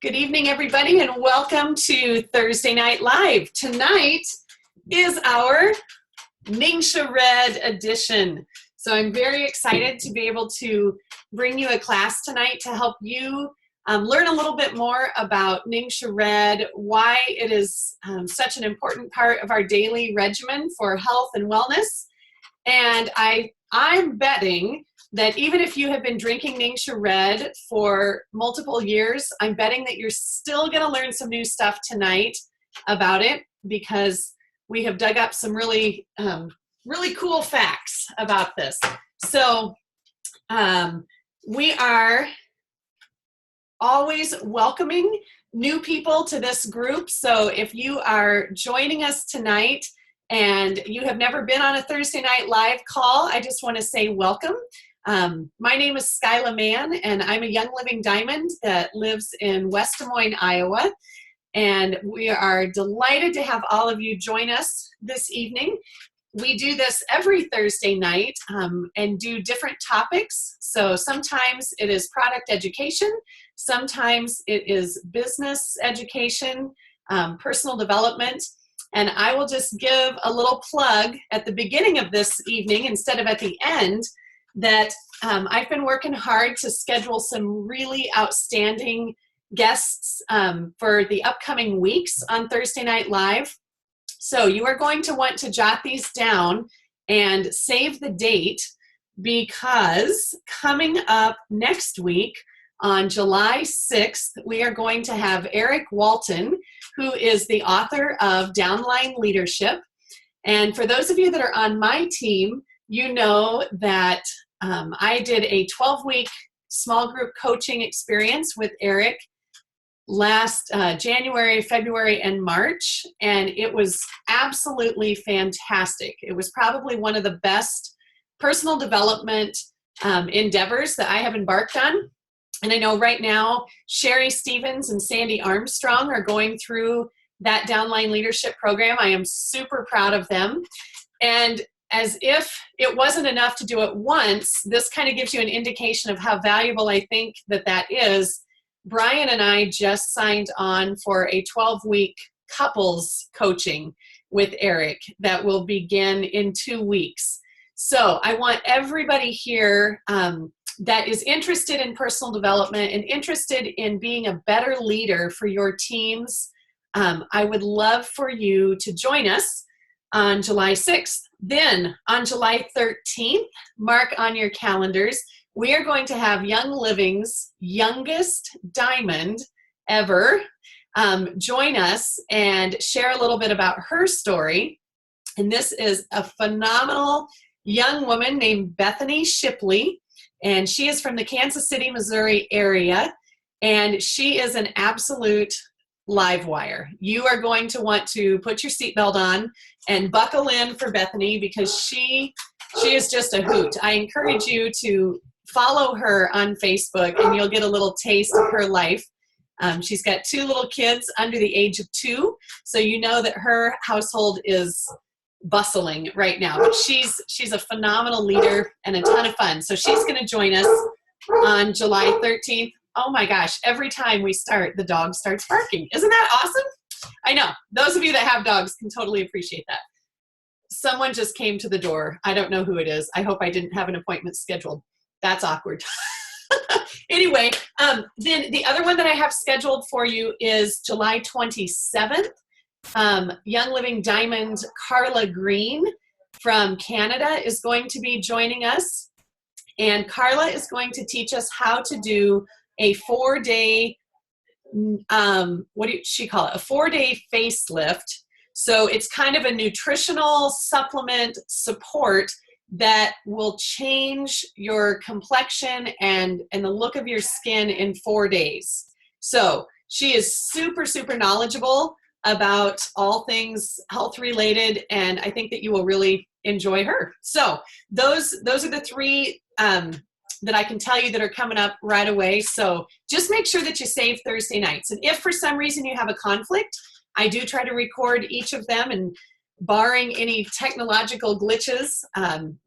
Good evening, everybody, and welcome to Thursday Night Live. Tonight is our NingXia Red edition. So I'm very excited to be able to bring you a class tonight to help you learn a little bit more about NingXia Red, why it is such an important part of our daily regimen for health and wellness. And I'm betting that even if you have been drinking NingXia Red for multiple years, I'm betting that you're still going to learn some new stuff tonight about it, because we have dug up some really cool facts about this. So we are always welcoming new people to this group. So if you are joining us tonight and you have never been on a Thursday Night Live call, I just want to say welcome. My name is Skyla Mann, and I'm a Young Living Diamond that lives in West Des Moines, Iowa. And we are delighted to have all of you join us this evening. We do this every Thursday night and do different topics. So sometimes it is product education, sometimes it is business education, personal development. And I will just give a little plug at the beginning of this evening instead of at the end, that I've been working hard to schedule some really outstanding guests for the upcoming weeks on Thursday Night Live. So you are going to want to jot these down and save the date, because coming up next week on July 6th, we are going to have Eric Walton, who is the author of Downline Leadership. And for those of you that are on my team, you know that I did a 12-week small group coaching experience with Eric last January, February, and March, and it was absolutely fantastic. It was probably one of the best personal development endeavors that I have embarked on. And I know right now, Sherry Stevens and Sandy Armstrong are going through that Downline Leadership program. I am super proud of them. And as if it wasn't enough to do it once, this kind of gives you an indication of how valuable I think that is. Brian and I just signed on for a 12-week couples coaching with Eric that will begin in 2 weeks. So I want everybody here that is interested in personal development and interested in being a better leader for your teams. I would love for you to join us on July 6th. Then on July 13th, mark on your calendars, we are going to have Young Living's youngest diamond ever join us and share a little bit about her story. And this is a phenomenal young woman named Bethany Shipley, and she is from the Kansas City, Missouri area, and she is an absolute live wire. You are going to want to put your seatbelt on and buckle in for Bethany, because she is just a hoot. I encourage you to follow her on Facebook, and you'll get a little taste of her life. She's got 2 little kids under the age of 2, so you know that her household is bustling right now. But she's a phenomenal leader and a ton of fun. So she's going to join us on July 13th. Oh my gosh, every time we start, the dog starts barking. Isn't that awesome? I know. Those of you that have dogs can totally appreciate that. Someone just came to the door. I don't know who it is. I hope I didn't have an appointment scheduled. That's awkward. Anyway, then the other one that I have scheduled for you is July 27th. Young Living Diamond Carla Green from Canada is going to be joining us. And Carla is going to teach us how to do a 4-day, what did she call it? A 4-day facelift. So it's kind of a nutritional supplement support that will change your complexion and the look of your skin in 4 days. So she is super, super knowledgeable about all things health related, and I think that you will really enjoy her. So those are the 3 that I can tell you that are coming up right away. So just make sure that you save Thursday nights. And if for some reason you have a conflict, I do try to record each of them, and barring any technological glitches,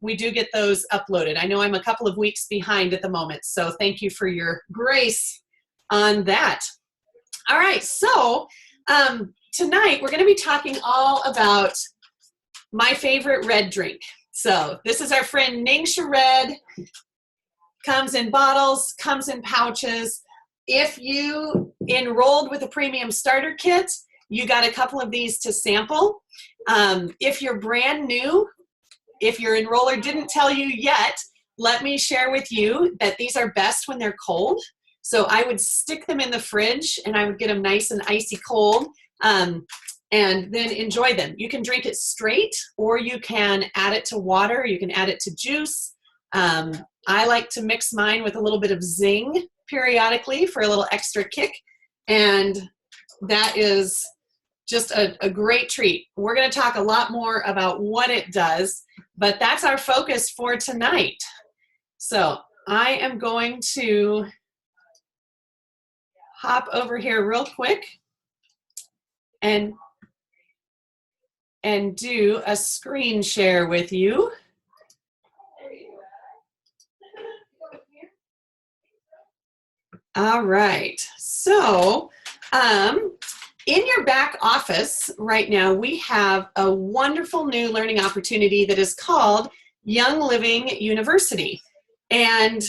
we do get those uploaded. I know I'm a couple of weeks behind at the moment, so thank you for your grace on that. All right, so tonight we're going to be talking all about my favorite red drink. So this is our friend NingXia Red. Comes in bottles, comes in pouches. If you enrolled with a premium starter kit, you got a couple of these to sample. If you're brand new, if your enroller didn't tell you yet, let me share with you that these are best when they're cold. So I would stick them in the fridge and I would get them nice and icy cold and then enjoy them. You can drink it straight or you can add it to water, you can add it to juice. I like to mix mine with a little bit of zing periodically for a little extra kick, and that is just a great treat. We're going to talk a lot more about what it does, but that's our focus for tonight. So I am going to hop over here real quick and do a screen share with you. All right, so in your back office right now, we have a wonderful new learning opportunity that is called Young Living University. And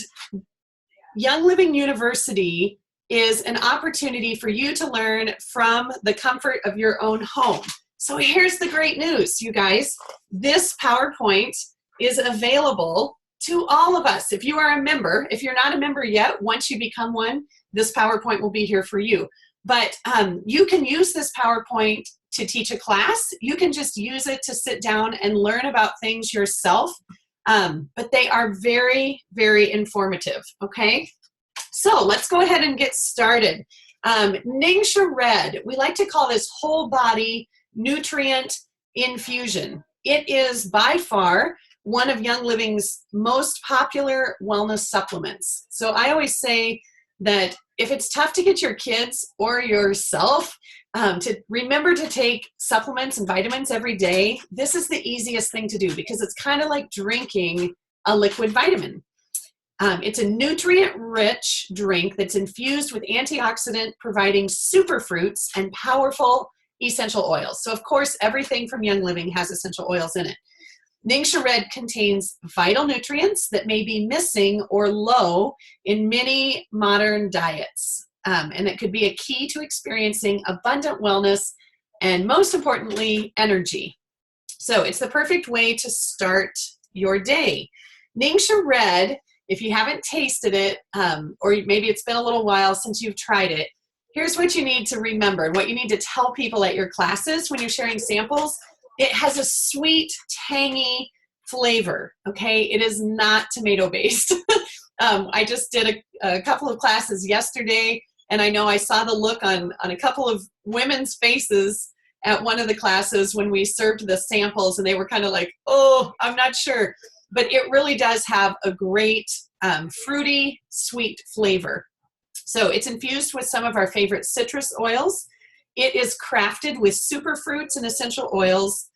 Young Living University is an opportunity for you to learn from the comfort of your own home. So here's the great news, you guys. This PowerPoint is available to all of us. If you are a member, if you're not a member yet, once you become one, this PowerPoint will be here for you. But you can use this PowerPoint to teach a class. You can just use it to sit down and learn about things yourself. But they are very, very informative, okay? So let's go ahead and get started. NingXia Red, we like to call this whole body nutrient infusion. It is by far one of Young Living's most popular wellness supplements. So I always say that if it's tough to get your kids or yourself to remember to take supplements and vitamins every day, this is the easiest thing to do because it's kind of like drinking a liquid vitamin. It's a nutrient-rich drink that's infused with antioxidant, providing superfruits and powerful essential oils. So of course, everything from Young Living has essential oils in it. NingXia Red contains vital nutrients that may be missing or low in many modern diets. And it could be a key to experiencing abundant wellness and, most importantly, energy. So it's the perfect way to start your day. NingXia Red, if you haven't tasted it, or maybe it's been a little while since you've tried it, here's what you need to remember and what you need to tell people at your classes when you're sharing samples. It has a sweet, tangy flavor, okay? It is not tomato-based. I just did a couple of classes yesterday, and I know I saw the look on a couple of women's faces at one of the classes when we served the samples, and they were kind of like, oh, I'm not sure. But it really does have a great fruity, sweet flavor. So it's infused with some of our favorite citrus oils. It is crafted with superfruits and essential oils,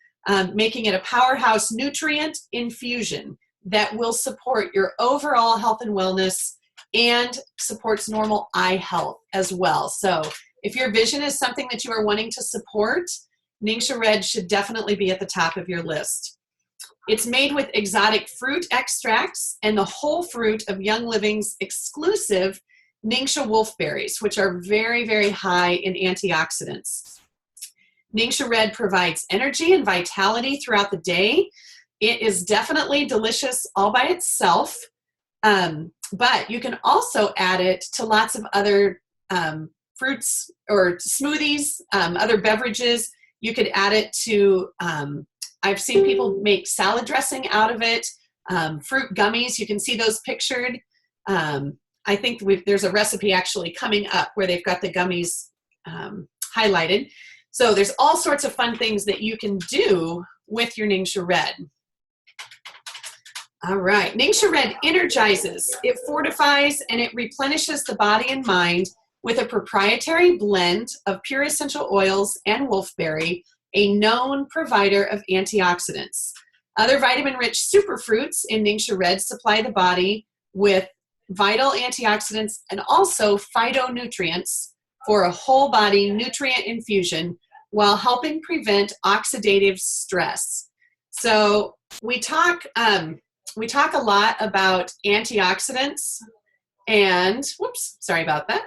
making it a powerhouse nutrient infusion that will support your overall health and wellness and supports normal eye health as well. So if your vision is something that you are wanting to support, NingXia Red should definitely be at the top of your list. It's made with exotic fruit extracts and the whole fruit of Young Living's exclusive NingXia Wolfberries, which are very, very high in antioxidants. NingXia Red provides energy and vitality throughout the day. It is definitely delicious all by itself, but you can also add it to lots of other fruits or smoothies, other beverages. You could add it to, I've seen people make salad dressing out of it, fruit gummies. You can see those pictured. I think there's a recipe actually coming up where they've got the gummies highlighted. So there's all sorts of fun things that you can do with your NingXia Red. All right, NingXia Red energizes, it fortifies, and it replenishes the body and mind with a proprietary blend of pure essential oils and wolfberry, a known provider of antioxidants. Other vitamin-rich superfruits in NingXia Red supply the body with vital antioxidants and also phytonutrients for a whole body nutrient infusion while helping prevent oxidative stress. So we talk a lot about antioxidants and, whoops, sorry about that,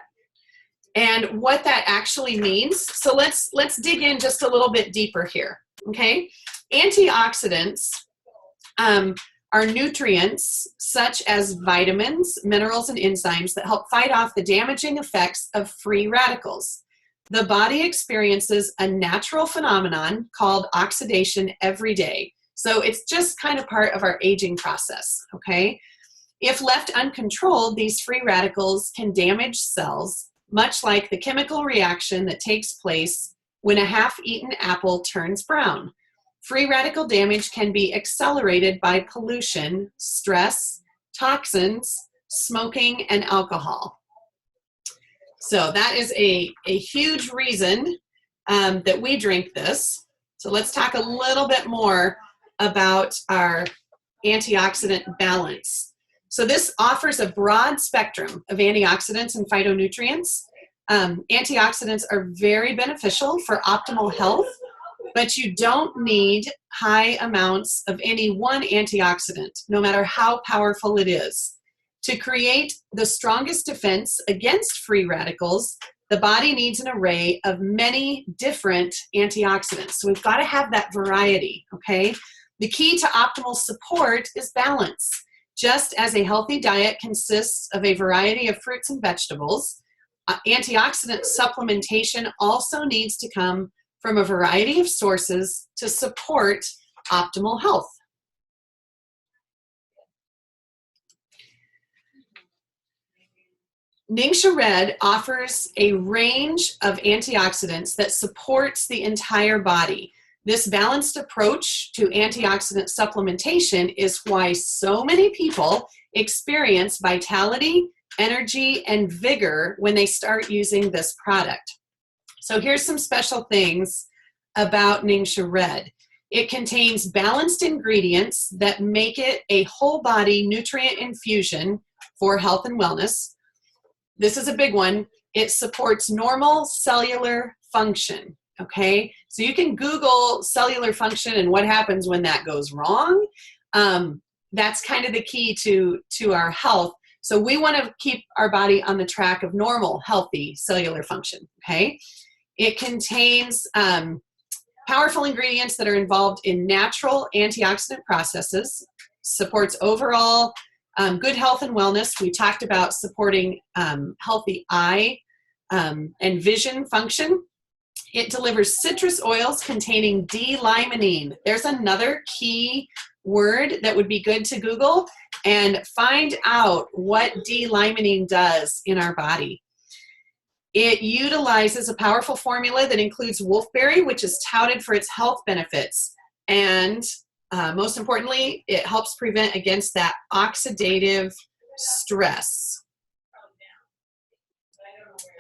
and what that actually means. So let's dig in just a little bit deeper here, okay? Antioxidants are nutrients such as vitamins, minerals, and enzymes that help fight off the damaging effects of free radicals. The body experiences a natural phenomenon called oxidation every day. So it's just kind of part of our aging process, okay? If left uncontrolled, these free radicals can damage cells, much like the chemical reaction that takes place when a half-eaten apple turns brown. Free radical damage can be accelerated by pollution, stress, toxins, smoking, and alcohol. So that is a huge reason that we drink this. So let's talk a little bit more about our antioxidant balance. So this offers a broad spectrum of antioxidants and phytonutrients. Antioxidants are very beneficial for optimal health, but you don't need high amounts of any one antioxidant, no matter how powerful it is. To create the strongest defense against free radicals, the body needs an array of many different antioxidants. So we've got to have that variety, okay? The key to optimal support is balance. Just as a healthy diet consists of a variety of fruits and vegetables, antioxidant supplementation also needs to come from a variety of sources to support optimal health. NingXia Red offers a range of antioxidants that supports the entire body. This balanced approach to antioxidant supplementation is why so many people experience vitality, energy, and vigor when they start using this product. So here's some special things about NingXia Red. It contains balanced ingredients that make it a whole body nutrient infusion for health and wellness. This is a big one. It supports normal cellular function, okay? So you can Google cellular function and what happens when that goes wrong. That's kind of the key to our health. So we want to keep our body on the track of normal, healthy cellular function, okay? It contains powerful ingredients that are involved in natural antioxidant processes, supports overall good health and wellness. We talked about supporting healthy eye and vision function. It delivers citrus oils containing D-limonene. There's another key word that would be good to Google and find out what D-limonene does in our body. It utilizes a powerful formula that includes wolfberry, which is touted for its health benefits. And most importantly, it helps prevent against that oxidative stress.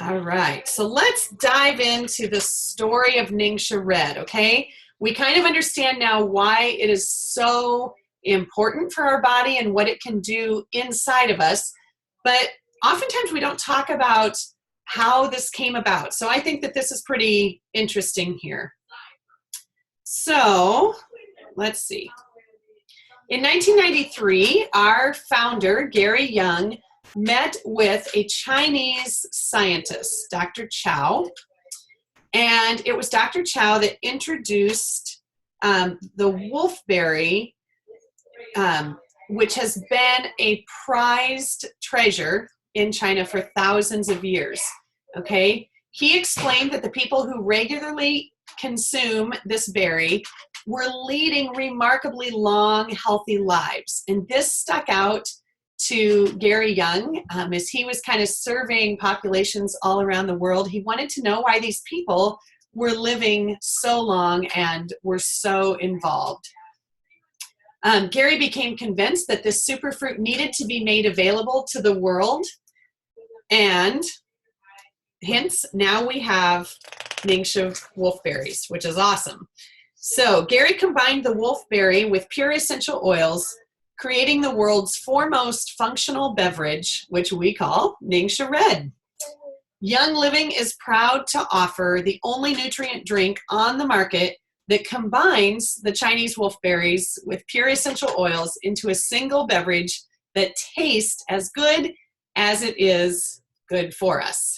All right, so let's dive into the story of NingXia Red, okay? We kind of understand now why it is so important for our body and what it can do inside of us, but oftentimes we don't talk about how this came about. So I think that this is pretty interesting here. So let's see. In 1993, our founder, Gary Young, met with a Chinese scientist, Dr. Chow, and it was Dr. Chow that introduced the wolfberry, which has been a prized treasure in China for thousands of years, okay? He explained that the people who regularly consume this berry were leading remarkably long, healthy lives. And this stuck out to Gary Young as he was kind of surveying populations all around the world. He wanted to know why these people were living so long and were so involved. Gary became convinced that this superfruit needed to be made available to the world, and hence now we have NingXia wolfberries, which is awesome. So Gary combined the wolfberry with pure essential oils, creating the world's foremost functional beverage, which we call NingXia Red. Young Living is proud to offer the only nutrient drink on the market that combines the Chinese wolfberries with pure essential oils into a single beverage that tastes as good as it is good for us.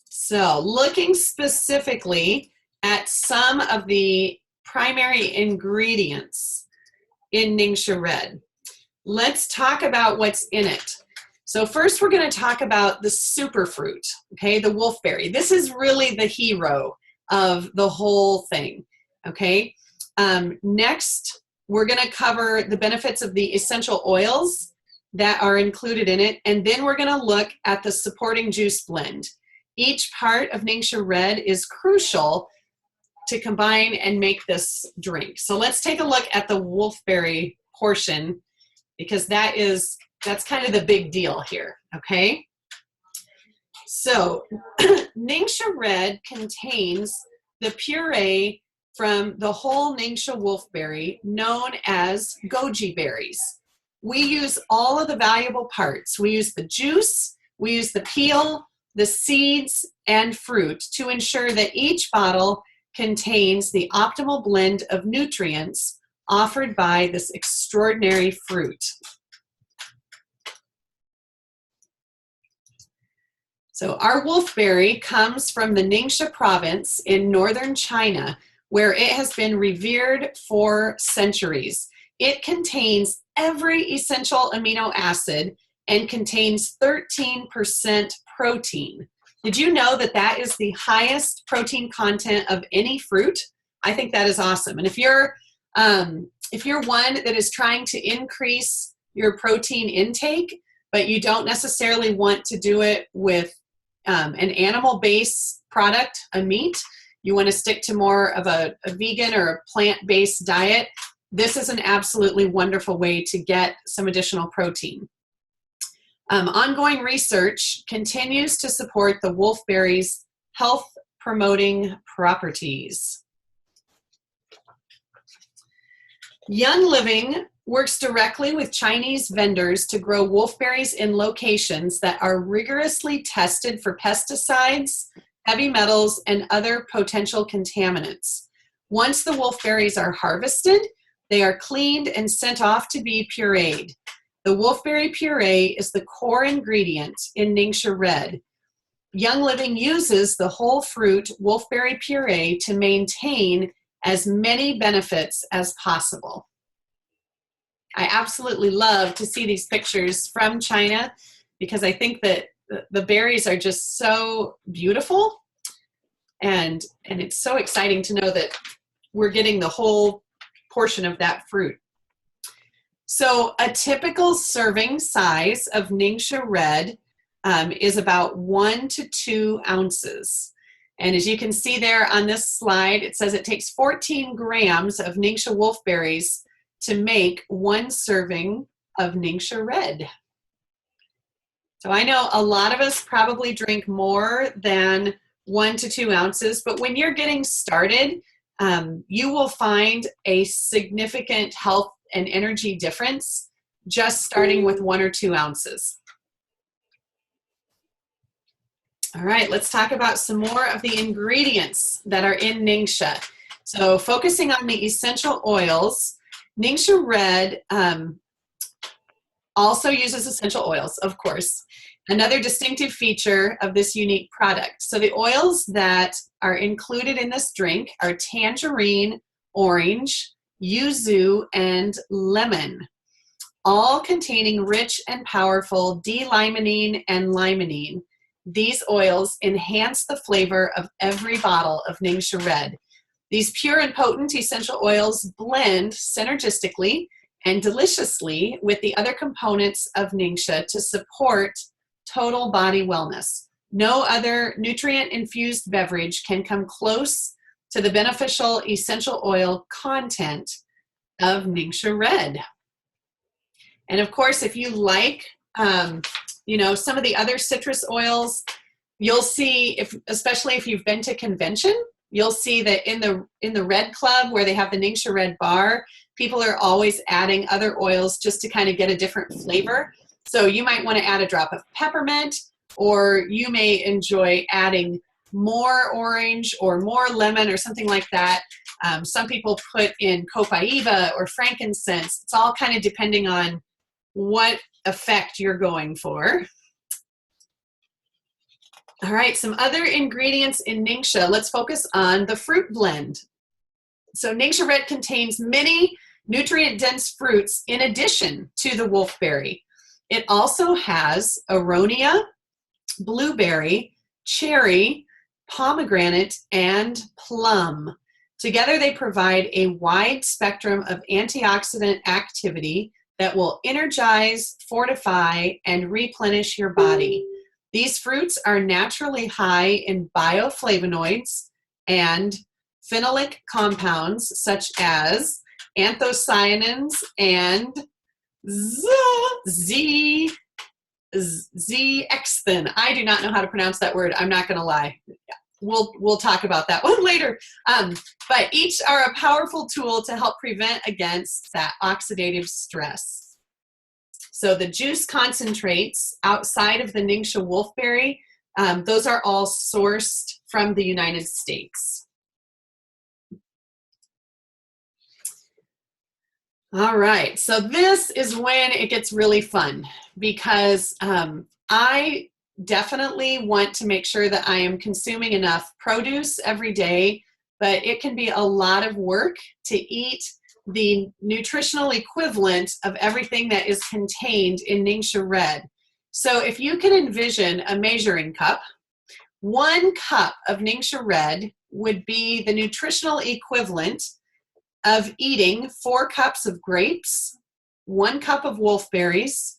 So, looking specifically at some of the primary ingredients in NingXia Red, let's talk about what's in it. So first we're going to talk about the superfruit, okay, the wolfberry. This is really the hero of the whole thing, okay? Next, we're going to cover the benefits of the essential oils that are included in it, and then we're going to look at the supporting juice blend. Each part of NingXia Red is crucial to combine and make this drink. So let's take a look at the wolfberry portion, because that's kind of the big deal here, okay? So NingXia Red contains the puree from the whole NingXia wolfberry known as goji berries. We use all of the valuable parts. We use the juice, we use the peel, the seeds, and fruit to ensure that each bottle contains the optimal blend of nutrients offered by this extraordinary fruit. So our wolfberry comes from the Ningxia province in northern China, where it has been revered for centuries. It contains every essential amino acid and contains 13% protein. Did you know that that is the highest protein content of any fruit? I think that is awesome. And if you're one that is trying to increase your protein intake, but you don't necessarily want to do it with an animal-based product, a meat, you want to stick to more of a vegan or a plant-based diet, this is an absolutely wonderful way to get some additional protein. Ongoing research continues to support the wolfberry's health-promoting properties. Young Living works directly with Chinese vendors to grow wolfberries in locations that are rigorously tested for pesticides, heavy metals, and other potential contaminants. Once the wolfberries are harvested, they are cleaned and sent off to be pureed. The wolfberry puree is the core ingredient in NingXia Red. Young Living uses the whole fruit wolfberry puree to maintain as many benefits as possible. I absolutely love to see these pictures from China because I think that the berries are just so beautiful, and it's so exciting to know that we're getting the whole portion of that fruit. So a typical serving size of NingXia Red is about 1 to 2 ounces. And as you can see there on this slide, it says it takes 14 grams of NingXia wolfberries to make 1 serving of NingXia Red. So I know a lot of us probably drink more than 1 to 2 ounces, but when you're getting started, you will find a significant health and energy difference just starting with 1 or 2 ounces. All right, let's talk about some more of the ingredients that are in NingXia. So focusing on the essential oils, NingXia Red also uses essential oils, of course. Another distinctive feature of this unique product. So the oils that are included in this drink are tangerine, orange, yuzu, and lemon, all containing rich and powerful D-limonene and limonene. These oils enhance the flavor of every bottle of NingXia Red. These pure and potent essential oils blend synergistically and deliciously with the other components of NingXia to support total body wellness. No other nutrient-infused beverage can come close to the beneficial essential oil content of NingXia Red. And of course, if you like, some of the other citrus oils, you'll see, especially if you've been to convention, you'll see that in the Red Club where they have the NingXia Red bar, people are always adding other oils just to kind of get a different flavor. So you might want to add a drop of peppermint, or you may enjoy adding more orange or more lemon or something like that. Some people put in copaiba or frankincense. It's all kind of depending on what effect you're going for. All right, some other ingredients in NingXia. Let's focus on the fruit blend. So NingXia Red contains many nutrient-dense fruits in addition to the wolfberry. It also has aronia, blueberry, cherry, pomegranate, and plum. Together they provide a wide spectrum of antioxidant activity that will energize, fortify, and replenish your body. These fruits are naturally high in bioflavonoids and phenolic compounds such as anthocyanins and zeaxanthin. I do not know how to pronounce that word. I'm not going to lie. We'll talk about that one later. But each are a powerful tool to help prevent against that oxidative stress. So the juice concentrates outside of the NingXia wolfberry, those are all sourced from the United States. All right, so this is when it gets really fun, because I definitely want to make sure that I am consuming enough produce every day, but it can be a lot of work to eat the nutritional equivalent of everything that is contained in NingXia Red. So if you can envision a measuring cup, 1 cup of NingXia Red would be the nutritional equivalent of eating 4 cups of grapes, 1 cup of wolfberries,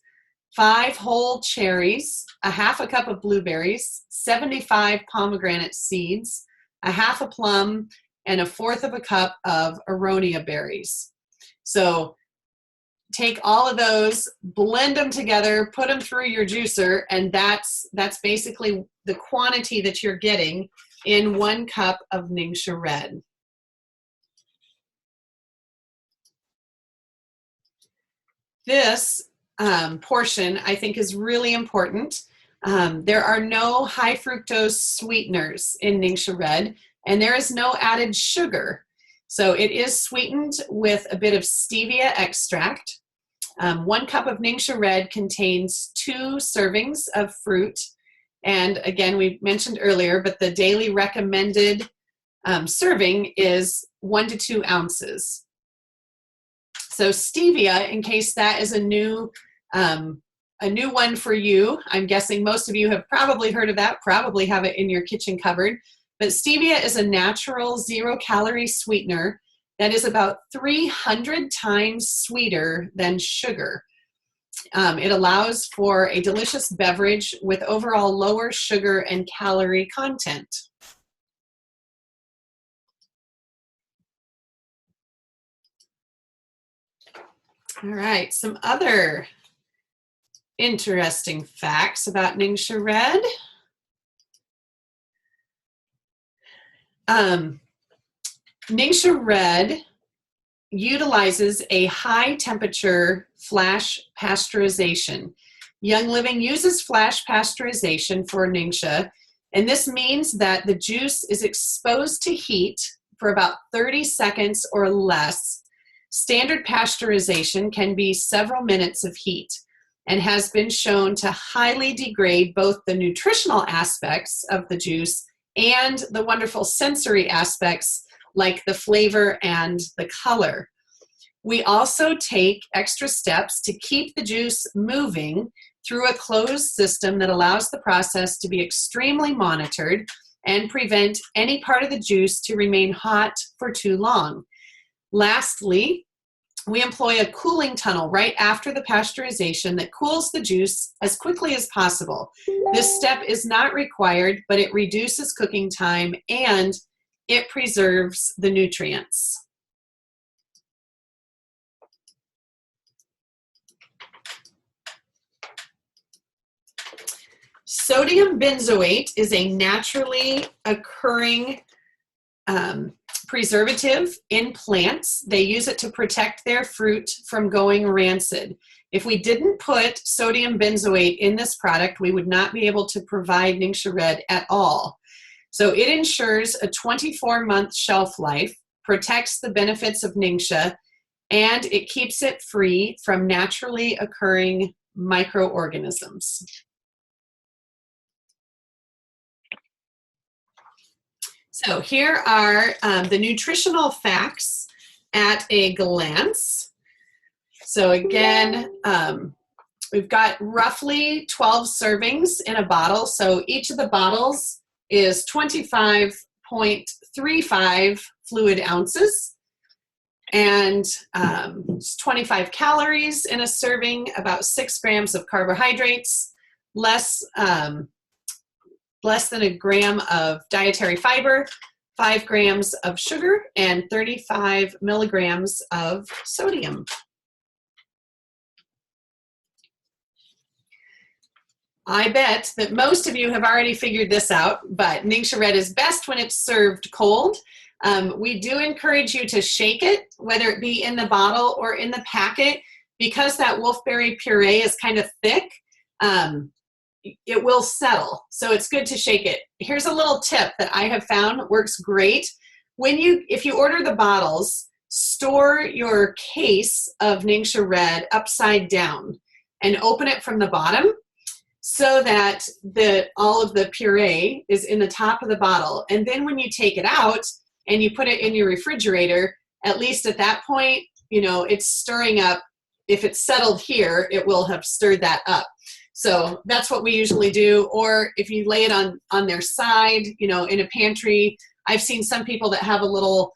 5 whole cherries, a half a cup of blueberries, 75 pomegranate seeds, a half a plum, and 1/4 of a cup of aronia berries. So take all of those, blend them together, put them through your juicer, and that's basically the quantity that you're getting in 1 cup of NingXia Red. This portion I think is really important. There are no high fructose sweeteners in NingXia Red, and there is no added sugar. So it is sweetened with a bit of stevia extract. 1 cup of NingXia Red contains 2 servings of fruit. And again, we mentioned earlier, but the daily recommended serving is 1 to 2 ounces. So stevia, in case that is a new one for you, I'm guessing most of you have probably heard of that, probably have it in your kitchen cupboard. But stevia is a natural 0-calorie sweetener that is about 300 times sweeter than sugar. It allows for a delicious beverage with overall lower sugar and calorie content. All right, some other interesting facts about NingXia Red. NingXia Red utilizes a high temperature flash pasteurization. Young Living uses flash pasteurization for NingXia, and this means that the juice is exposed to heat for about 30 seconds or less. Standard pasteurization can be several minutes of heat and has been shown to highly degrade both the nutritional aspects of the juice and the wonderful sensory aspects like the flavor and the color. We also take extra steps to keep the juice moving through a closed system that allows the process to be extremely monitored and prevent any part of the juice to remain hot for too long. Lastly, we employ a cooling tunnel right after the pasteurization that cools the juice as quickly as possible. This step is not required, but it reduces cooking time and it preserves the nutrients. Sodium benzoate is a naturally occurring preservative in plants. They use it to protect their fruit from going rancid. If we didn't put sodium benzoate in this product, we would not be able to provide NingXia Red at all. So it ensures a 24-month shelf life, protects the benefits of NingXia, and it keeps it free from naturally occurring microorganisms. So here are the nutritional facts at a glance. So again, we've got roughly 12 servings in a bottle. So each of the bottles is 25.35 fluid ounces. And it's 25 calories in a serving, about 6 grams of carbohydrates, less than a gram of dietary fiber, 5 grams of sugar, and 35 milligrams of sodium. I bet that most of you have already figured this out, but NingXia Red is best when it's served cold. We do encourage you to shake it, whether it be in the bottle or in the packet, because that wolfberry puree is kind of thick. It will settle, so it's good to shake it. Here's a little tip that I have found works great. If you order the bottles, store your case of NingXia Red upside down and open it from the bottom so that all of the puree is in the top of the bottle. And then when you take it out and you put it in your refrigerator, at least at that point, you know, it's stirring up. If it's settled here, it will have stirred that up. So that's what we usually do. Or if you lay it on their side, you know, in a pantry. I've seen some people that have a little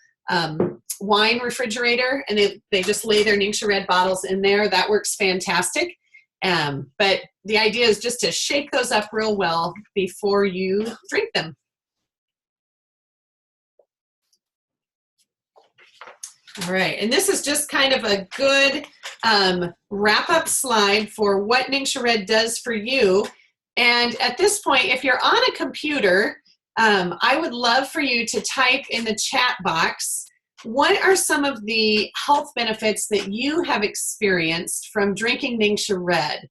wine refrigerator, and they just lay their NingXia Red bottles in there. That works fantastic. But the idea is just to shake those up real well before you drink them. All right, and this is just kind of a good wrap-up slide for what NingXia Red does for you. And at this point, if you're on a computer, I would love for you to type in the chat box, what are some of the health benefits that you have experienced from drinking NingXia Red?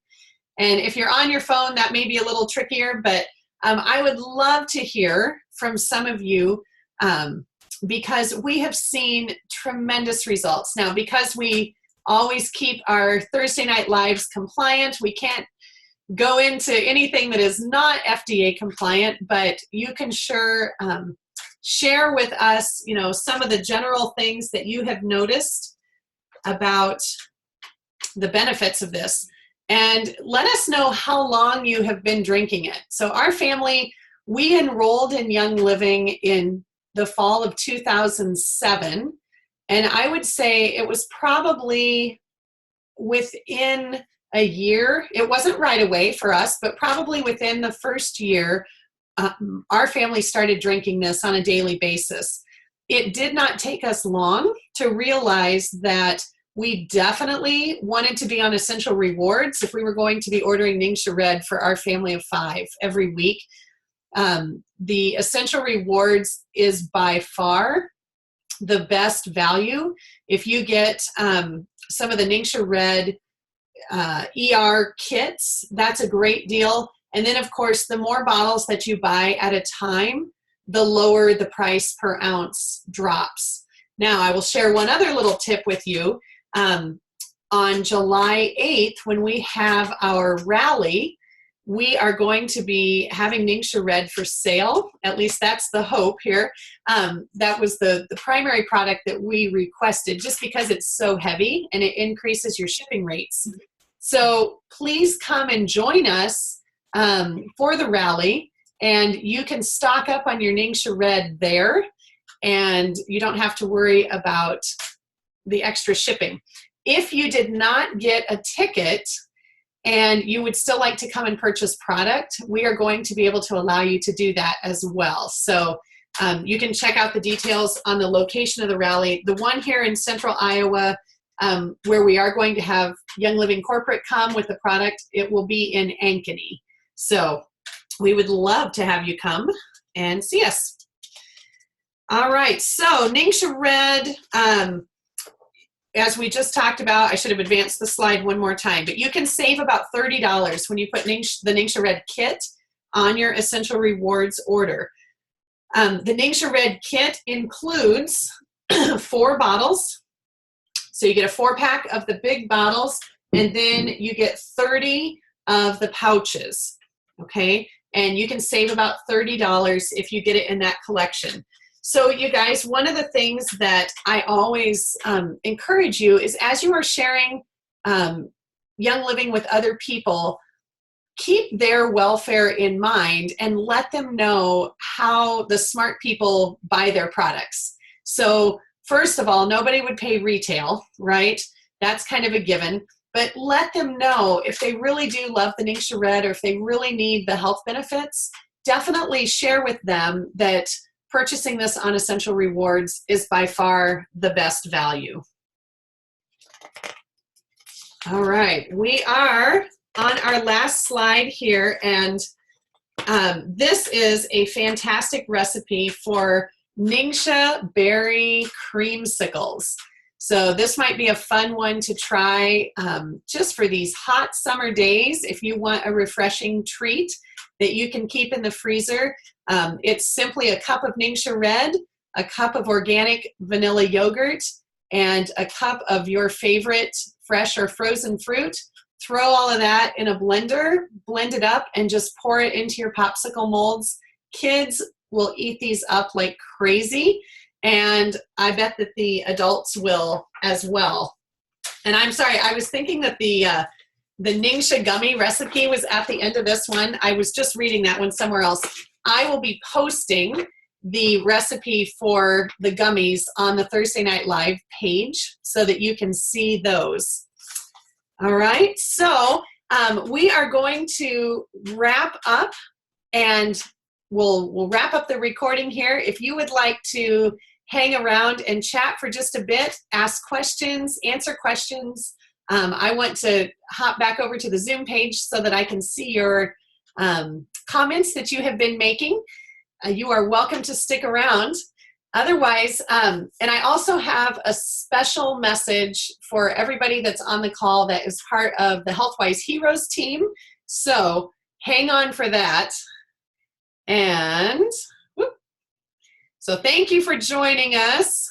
And if you're on your phone, that may be a little trickier, but I would love to hear from some of you because we have seen tremendous results. Now, because we always keep our Thursday night lives compliant, we can't go into anything that is not FDA compliant, but you can sure share with us, you know, some of the general things that you have noticed about the benefits of this. And let us know how long you have been drinking it. So our family, we enrolled in Young Living in the fall of 2007. And I would say it was probably within a year. It wasn't right away for us, but probably within the first year, our family started drinking this on a daily basis. It did not take us long to realize that we definitely wanted to be on Essential Rewards if we were going to be ordering NingXia Red for our family of 5 every week. The Essential Rewards is by far the best value. If you get some of the NingXia Red ER kits, that's a great deal. And then, of course, the more bottles that you buy at a time, the lower the price per ounce drops. Now, I will share one other little tip with you. On July 8th, when we have our rally, we are going to be having NingXia Red for sale. At least that's the hope here. That was the primary product that we requested just because it's so heavy and it increases your shipping rates. So please come and join us for the rally, and you can stock up on your NingXia Red there, and you don't have to worry about the extra shipping. If you did not get a ticket and you would still like to come and purchase product, we are going to be able to allow you to do that as well. So you can check out the details on the location of the rally. The one here in central Iowa, where we are going to have Young Living Corporate come with the product, it will be in Ankeny. So we would love to have you come and see us. All right, so NingXia Red, as we just talked about, I should have advanced the slide one more time, but you can save about $30 when you put the NingXia Red kit on your Essential Rewards order. The NingXia Red kit includes 4 bottles. So you get a 4-pack of the big bottles, and then you get 30 of the pouches, okay? And you can save about $30 if you get it in that collection. So you guys, one of the things that I always encourage you is, as you are sharing Young Living with other people, keep their welfare in mind and let them know how the smart people buy their products. So first of all, nobody would pay retail, right? That's kind of a given. But let them know if they really do love the NingXia Red, or if they really need the health benefits, definitely share with them that purchasing this on Essential Rewards is by far the best value. All right, we are on our last slide here, and this is a fantastic recipe for NingXia berry creamsicles. So this might be a fun one to try just for these hot summer days if you want a refreshing treat that you can keep in the freezer. It's simply a cup of NingXia Red, a cup of organic vanilla yogurt, and a cup of your favorite fresh or frozen fruit. Throw all of that in a blender, blend it up, and just pour it into your popsicle molds. Kids will eat these up like crazy, and I bet that the adults will as well. And I'm sorry, I was thinking that the NingXia gummy recipe was at the end of this one. I was just reading that one somewhere else. I will be posting the recipe for the gummies on the Thursday Night Live page so that you can see those. All right, so we are going to wrap up, and we'll wrap up the recording here. If you would like to hang around and chat for just a bit, ask questions, answer questions, I want to hop back over to the Zoom page so that I can see your comments that you have been making. You are welcome to stick around. Otherwise, and I also have a special message for everybody that's on the call that is part of the HealthWise Heroes team. So hang on for that. And whoop. So thank you for joining us.